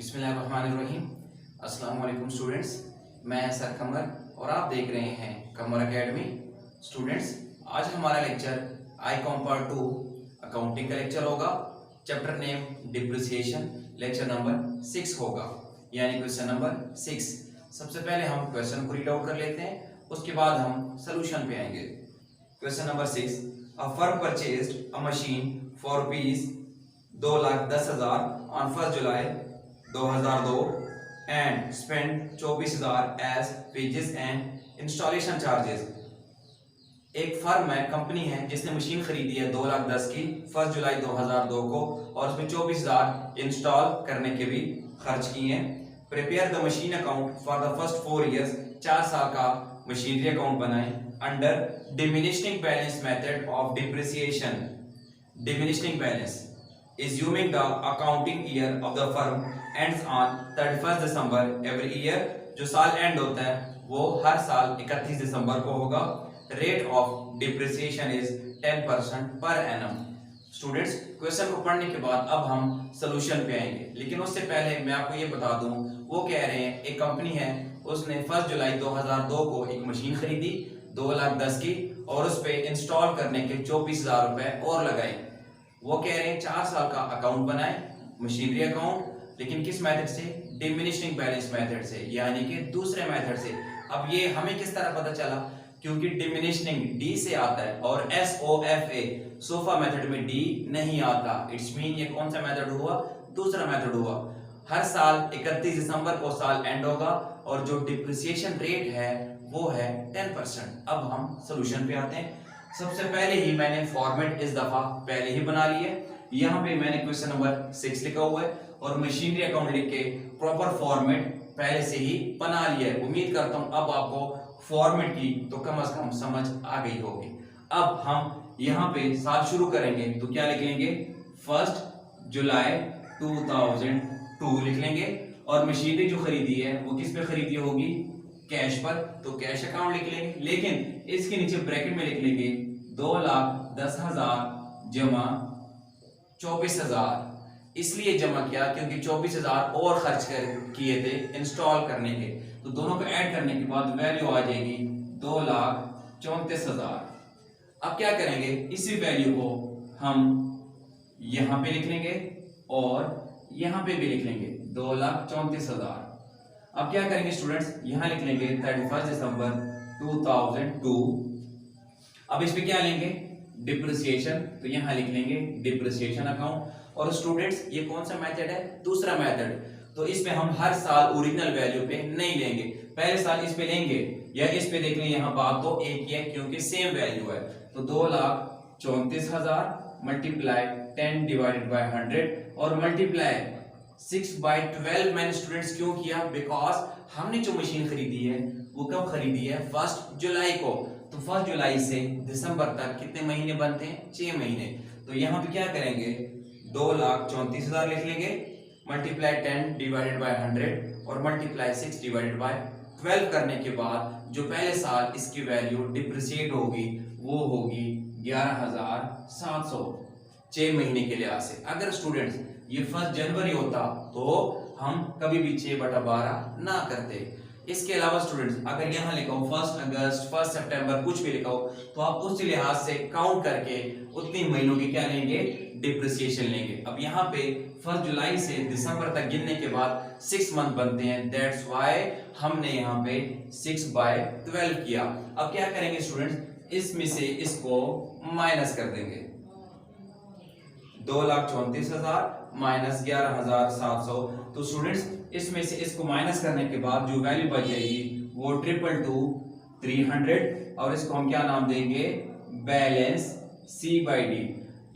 बिस्मिल्लाहिर्रहमानिर्रहीम। अस्सलाम वालेकुम स्टूडेंट्स, मैं सर कमर और आप देख रहे हैं कमर एकेडमी। स्टूडेंट्स, आज हमारा लेक्चर आईकॉम पार्ट 2 अकाउंटिंग का लेक्चर होगा। Chapter name depreciation, lecture number 6 होगा, यानी क्वेश्चन नंबर 6। सबसे पहले हम क्वेश्चन को रीड आउट कर लेते हैं, उसके बाद हम सोल्यूशन पे आएंगे। Question number 6, a firm purchased a machine for rupees 2,10,000 on 1 July 2002 and spent 24,000 as wages and installation charges। एक फर्म है, कंपनी है जिसने मशीन खरीदी है 2,10,000 की 1 जुलाई 2002 को और उसमें 24,000 इंस्टॉल करने के भी खर्च किए हैं। Prepare the machine account for the first 4 years, 4 साल का मशीनरी अकाउंट बनाएं under diminishing balance method of depreciation. Diminishing balance assuming the accounting year of the firm ends on 31st December every year। जो साल and होता है वो हर साल 31 दिसंबर को होगा। Rate of depreciation is 10% per annum. Students, question को पढ़ने के बाद अब हम सोल्यूशन पे आएंगे, लेकिन उससे पहले मैं आपको ये बता दूं, वो कह रहे हैं एक कंपनी है, उसने 1 जुलाई 2002 को एक मशीन खरीदी 2,10,000 की और उस पे इंस्टॉल करने के 24,000 रुपए और लगाए। वो कह रहे हैं 4 साल का अकाउंट बनाए, मशीनरी अकाउंट, लेकिन किस मेथड से? डिमिनिशिंग बैलेंस मेथड से, यानी कि दूसरे मेथड से। अब ये हमें किस तरह पता चला? क्योंकि डिमिनिशिंग डी से आता है और SOFA सोफा मेथड में डी नहीं आता। इट्स मीन ये कौन सा मेथड हुआ? दूसरा मेथड हुआ। हर साल 31 दिसंबर को साल एंड होगा और जो डिप्रिसिएशन रेट है वो है 10%। अब हम सोल्यूशन पे आते हैं। सबसे पहले ही मैंने फॉर्मेट इस दफा पहले ही बना लिया। यहाँ पे मैंने क्वेश्चन नंबर 6 लिखा हुआ है और मशीनरी अकाउंट लिख के प्रॉपर फॉर्मेट पहले से ही बना लिया है। उम्मीद करता हूँ अब आपको फॉर्मेट की तो कम से कम समझ आ गई होगी। अब हम यहाँ पे साल शुरू करेंगे तो क्या लिख लेंगे? 1 जुलाई 2002 लिख लेंगे और मशीनरी जो खरीदी है वो किस पे खरीदी होगी? कैश पर, तो कैश अकाउंट लिख लेंगे, लेकिन इसके नीचे ब्रैकेट में लिख लेंगे 2,10,000 जमा 24,000। इसलिए जमा किया क्योंकि 24,000 और खर्च किए थे इंस्टॉल करने के, तो दोनों को ऐड करने के बाद वैल्यू आ जाएगी 2,34,000। अब क्या करेंगे? इसी वैल्यू को हम यहां पे लिख लेंगे और यहां पे भी लिख लेंगे 2,34,000। अब क्या करेंगे स्टूडेंट्स? यहां लिख लेंगे 31 दिसंबर 2002। अब इस पे क्या लेंगे? डिप्रिसिएशन, तो यहां लिख लेंगे डिप्रिसिएशन अकाउंट। और स्टूडेंट्स, ये कौन सा मेथड है? दूसरा मेथड। तो इस पे हम हर साल ओरिजिनल वैल्यू पे नहीं लेंगे, पहले साल इस पे लेंगे या इस पे देख लें। यहाँ बात तो एक ही है क्योंकि सेम वैल्यू है। तो 2,34,000 मल्टीप्लाई 10 डिवाइडेड बाय 100 और मल्टीप्लाई 6/12 मैंने स्टूडेंट्स क्यों किया? बिकॉज हमने जो मशीन खरीदी है वो कब खरीदी है? 1 जुलाई को। तो 1 जुलाई से दिसंबर तक कितने महीने बनते हैं? 6 महीने। तो यहाँ पे क्या करेंगे? 2,34,000 लिख लेंगे, मल्टीप्लाई 10 डिवाइडेड बाय 100 और मल्टीप्लाई 6 डिवाइडेड बाय 12 करने के बाद जो पहले साल इसकी वैल्यू डिप्रिसिएट होगी वो होगी 11,700 6 महीने के लिहाज से। अगर स्टूडेंट्स ये 1 जनवरी होता तो हम कभी भी 6/12 ना करते। इसके अलावा स्टूडेंट्स अगर यहाँ लिखा हो 1 अगस्त 1 सितंबर कुछ भी लिखा हो तो आप उस लिहाज से काउंट करके उतनी महीनों की क्या लेंगे? डिप्रिसिएशन लेंगे। अब यहाँ पे 1 जुलाई से दिसंबर तक गिनने के बाद 6 मंथ बनते हैं, दैट्स व्हाई हमने यहाँ पे 6/12 किया। अब क्या करेंगे स्टूडेंट्स? इसमें से इसको माइनस कर देंगे। 2,34,000 माइनस 11,700। तो स्टूडेंट्स इसमें से इसको माइनस करने के बाद जो वैल्यू बच जाएगी वो 2,22300 और इसको हम क्या नाम देंगे? Balance C/D।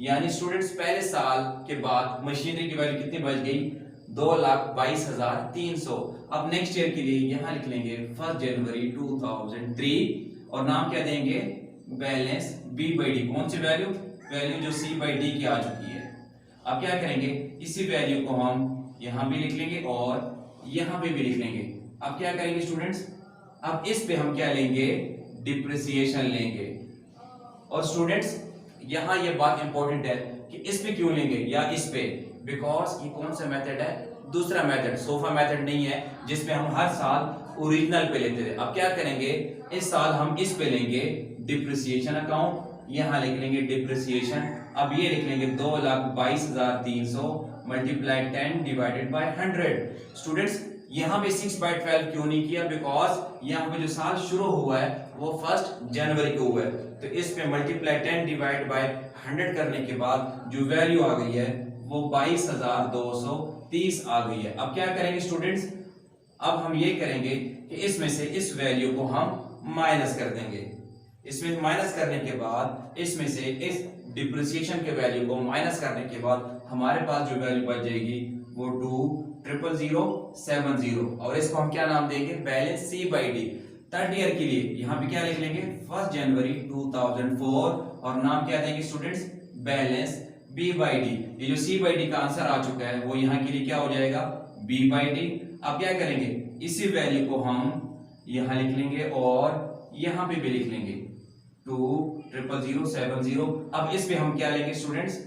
यानी स्टूडेंट्स पहले साल के बाद मशीनरी की वैल्यू कितनी बच गई? 2,22,300। अब नेक्स्ट ईयर के लिए यहाँ लिख लेंगे 1 जनवरी 2003 और नाम क्या देंगे? Balance B/D। कौन सी वैल्यू? वैल्यू जो C/D की आ चुकी है। अब क्या करेंगे? इसी वैल्यू को हम यहां भी लिख लेंगे और यहां पे भी लिख लेंगे। अब क्या करेंगे स्टूडेंट्स? अब इस पे हम क्या लेंगे? डिप्रिसिएशन लेंगे। और स्टूडेंट्स यहां ये बात इंपॉर्टेंट है कि इस पे क्यों लेंगे या इस पे? बिकॉज ये कौन सा मेथड है? दूसरा मेथड, सोफा मेथड नहीं है जिसमें हम हर साल ओरिजिनल पे लेते थे। अब क्या करेंगे, इस साल हम इस पे लेंगे डिप्रिसिएशन अकाउंट, यहाँ लिख लेंगे डिप्रिसिएशन। अब ये लिख लेंगे 2,22,300 मल्टीप्लाई 10 डिवाइडेड बाय 100। स्टूडेंट्स यहाँ पे 6/12 क्यों नहीं किया, बिकॉज यहाँ पे जो साल शुरू हुआ है वो 1 जनवरी को हुआ है, तो इस पे मल्टीप्लाई 10 डिवाइड बाय 100 करने के बाद जो वैल्यू आ गई है वो 22,230 आ गई है। अब क्या करेंगे स्टूडेंट्स, अब हम ये करेंगे कि इसमें से इस वैल्यू को हम माइनस कर देंगे। इसमें माइनस करने के बाद इसमें से इस डिप्रिसिएशन के वैल्यू को माइनस करने के बाद हमारे पास जो वैल्यू बच जाएगी वो 2,000,070 और इसको हम क्या नाम देंगे, बैलेंस C/D। थर्ड ईयर के लिए यहाँ पे क्या लिख लेंगे 1 जनवरी 2004 और नाम क्या देंगे स्टूडेंट्स, बैलेंस B/D। ये जो C/D का आंसर आ चुका है वो यहाँ के लिए क्या हो जाएगा, B/D। अब क्या करेंगे, इसी वैल्यू को हम यहाँ लिख लेंगे और यहाँ पे भी लिख लेंगे 2,000,070। अब इस पे हम क्या लेंगे स्टूडेंट्स,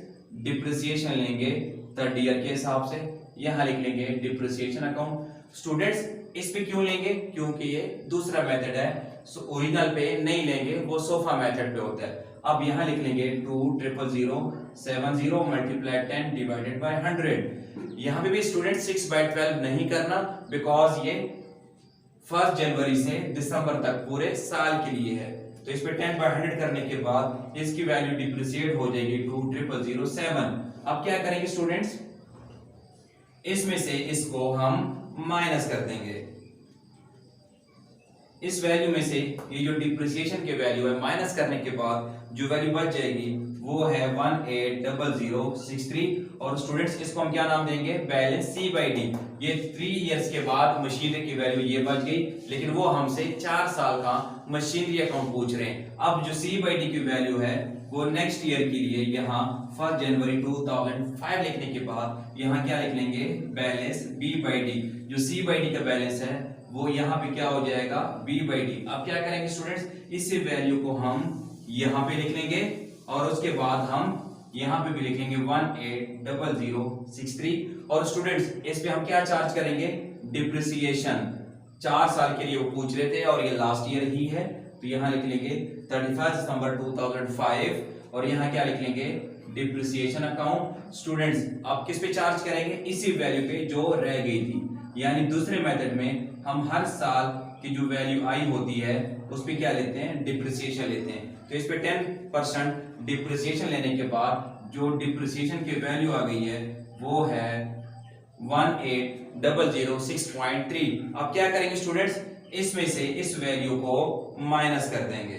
डिप्रिसिएशन लेंगे थर्ड ईयर के हिसाब से, यहाँ लिख लेंगे डिप्रिसिएशन अकाउंट। स्टूडेंट्स इस पे क्यों लेंगे, क्योंकि ये दूसरा मेथड है, ओरिजिनल पे नहीं लेंगे, वो सोफा मेथड पे होता है। अब यहाँ लिख लेंगे 2,000,070 मल्टीप्लाई 10 डिवाइडेड बाय 100। यहाँ पे भी स्टूडेंट 6/12 नहीं करना, बिकॉज ये 1 जनवरी से दिसंबर तक पूरे साल के लिए है, तो इस पे 10/100 करने के बाद इसकी वैल्यू डिप्रिसिएट हो जाएगी 2,000,007। अब क्या करेंगे स्टूडेंट्स, इसमें से इसको हम माइनस कर देंगे। इस वैल्यू में से ये जो डिप्रिसिएशन के वैल्यू है माइनस करने के बाद जो वैल्यू बच जाएगी वो है 180063 और स्टूडेंट्स इसको हम क्या नाम देंगे, बैलेंस C/D। ये 3 इयर्स के बाद मशीनरी की वैल्यू ये बच गई, लेकिन वो हमसे 4 साल का मशीनरी अकाउंट पूछ रहे हैं। अब जो C/D की वैल्यू है वो नेक्स्ट ईयर के लिए यहाँ 1 जनवरी 2005 लिखने के बाद यहाँ क्या लिख लेंगे, बैलेंस B/D। जो C/D का बैलेंस है वो यहाँ पे क्या हो जाएगा, B/D। अब क्या करेंगे स्टूडेंट्स, इसी वैल्यू को हम यहाँ पे लिख लेंगे और उसके बाद हम यहाँ पे भी लिख लेंगे 180063 और स्टूडेंट्स इस पे हम क्या चार्ज करेंगे, डिप्रिसिएशन। 4 साल के लिए वो पूछ रहे थे और ये लास्ट ईयर ही है, तो यहाँ लिख लेंगे 31 दिसंबर 2005 और यहाँ क्या लिख लेंगे, डिप्रिसिएशन अकाउंट। स्टूडेंट्स अब किस पे चार्ज करेंगे, इसी वैल्यू पे जो रह गई थी, यानी दूसरे मेथड में हम हर साल की जो वैल्यू आई होती है उस पे क्या लेते हैं, डिप्रिसिएशन लेते हैं। तो इस पे 10% डिप्रिसिएशन लेने के बाद जो डिप्रिसिएशन की वैल्यू आ गई है वो है 18,006.3। अब क्या करेंगे स्टूडेंट्स, इसमें से इस वैल्यू को माइनस कर देंगे।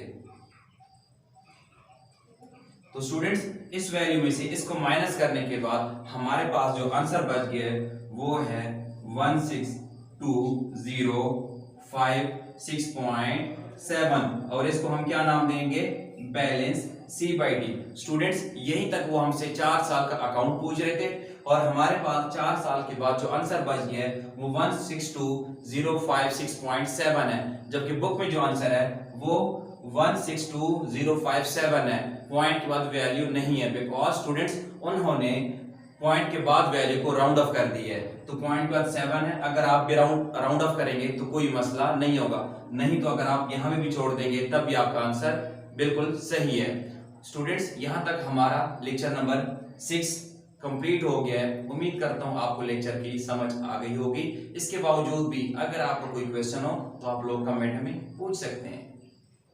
तो स्टूडेंट्स इस वैल्यू में से इसको माइनस करने के बाद हमारे पास जो आंसर बच गया है वो है 16,2056.7 और इसको हम क्या नाम देंगे, बैलेंस C/D। स्टूडेंट्स यहीं तक वो हमसे 4 साल का अकाउंट पूछ रहे थे और हमारे पास 4 साल के बाद जो आंसर बच गया है वो 16,2056.7 है, जबकि बुक में जो आंसर है वो 16,2057 है। पॉइंट के बाद वैल्यू नहीं है, बिकॉज स्टूडेंट्स उन्होंने पॉइंट के बाद वैल्यू को राउंड ऑफ कर दी है, तो पॉइंट के बाद 7 है। अगर आप भी राउंड ऑफ करेंगे तो कोई मसला नहीं होगा, नहीं तो अगर आप यहाँ में भी छोड़ देंगे तब भी आपका आंसर बिल्कुल सही है। स्टूडेंट्स यहाँ तक हमारा लेक्चर नंबर 6 कंप्लीट हो गया है। उम्मीद करता हूँ आपको लेक्चर की समझ आ गई होगी। इसके बावजूद भी अगर आपको कोई क्वेश्चन हो तो आप लोग कमेंट में पूछ सकते हैं।